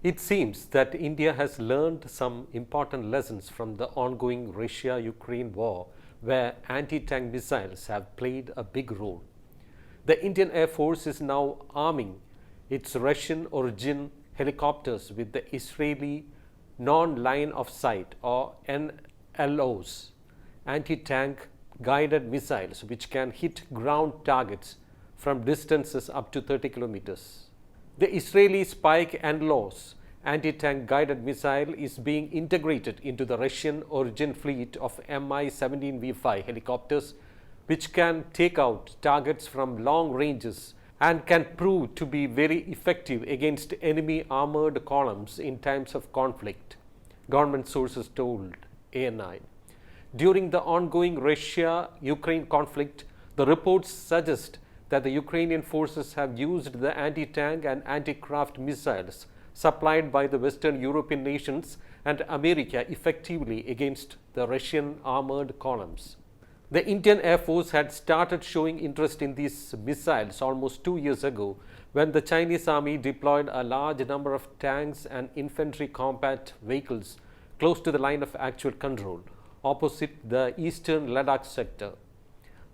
It seems that India has learned some important lessons from the ongoing Russia-Ukraine war, where anti-tank missiles have played a big role. The Indian Air Force is now arming its Russian origin helicopters with the Israeli non-line of sight or NLOS anti-tank guided missiles which can hit ground targets from distances up to 30 kilometers. The Israeli Spike NLOS anti-tank guided missile is being integrated into the Russian origin fleet of Mi-17V5 helicopters, which can take out targets from long ranges and can prove to be very effective against enemy armored columns in times of conflict, government sources told ANI. During the ongoing Russia-Ukraine conflict, the reports suggest that the Ukrainian forces have used the anti-tank and anti-craft missiles supplied by the Western European nations and America effectively against the Russian armored columns. The Indian Air Force had started showing interest in these missiles almost 2 years ago when the Chinese Army deployed a large number of tanks and infantry combat vehicles close to the line of actual control, opposite the eastern Ladakh sector.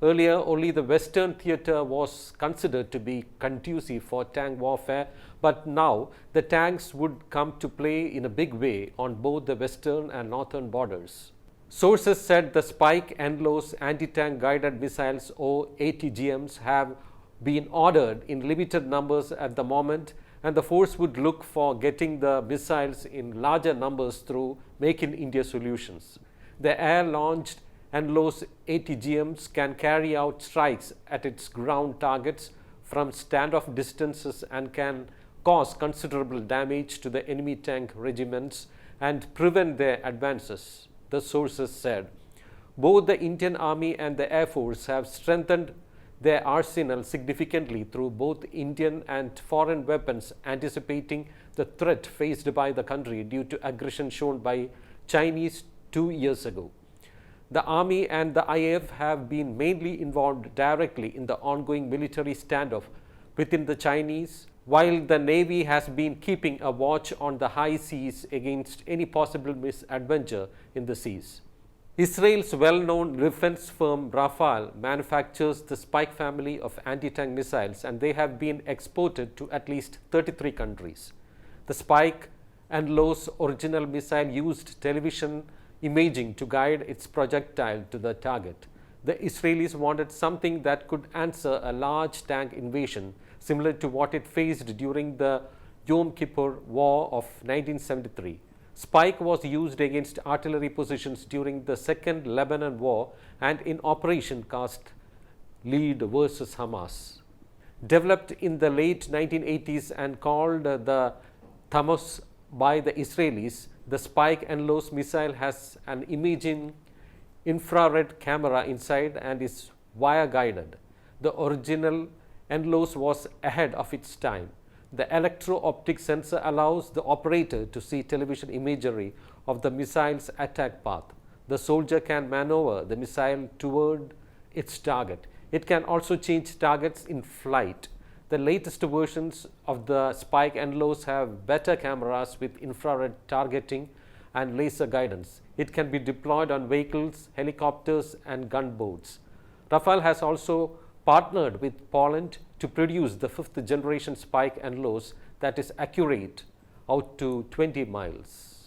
Earlier, only the Western theatre was considered to be conducive for tank warfare, but now the tanks would come to play in a big way on both the western and northern borders. Sources said the Spike NLOS anti-tank guided missiles or ATGMs have been ordered in limited numbers at the moment, and the force would look for getting the missiles in larger numbers through Make in India solutions. The air-launched NLOS ATGMs can carry out strikes at its ground targets from standoff distances and can cause considerable damage to the enemy tank regiments and prevent their advances, the sources said. Both the Indian Army and the Air Force have strengthened their arsenal significantly through both Indian and foreign weapons, anticipating the threat faced by the country due to aggression shown by Chinese 2 years ago. The Army and the IAF have been mainly involved directly in the ongoing military standoff within the Chinese, while the Navy has been keeping a watch on the high seas against any possible misadventure in the seas. Israel's well-known defense firm Rafal manufactures the Spike family of anti-tank missiles, and they have been exported to at least 33 countries. The Spike NLOS original missile used television imaging to guide its projectile to the target. The Israelis wanted something that could answer a large tank invasion similar to what it faced during the Yom Kippur War of 1973. Spike was used against artillery positions during the Second Lebanon War and in Operation Cast Lead versus Hamas. Developed in the late 1980s and called the Tamos by the Israelis, the Spike NLOS missile has an imaging infrared camera inside and is wire guided. The original NLOS was ahead of its time. The electro-optic sensor allows the operator to see television imagery of the missile's attack path. The soldier can maneuver the missile toward its target. It can also change targets in flight. The latest versions of the Spike NLOS have better cameras with infrared targeting and laser guidance. It can be deployed on vehicles, helicopters, and gunboats. Rafal has also partnered with Poland to produce the 5th generation Spike NLOS that is accurate out to 20 miles.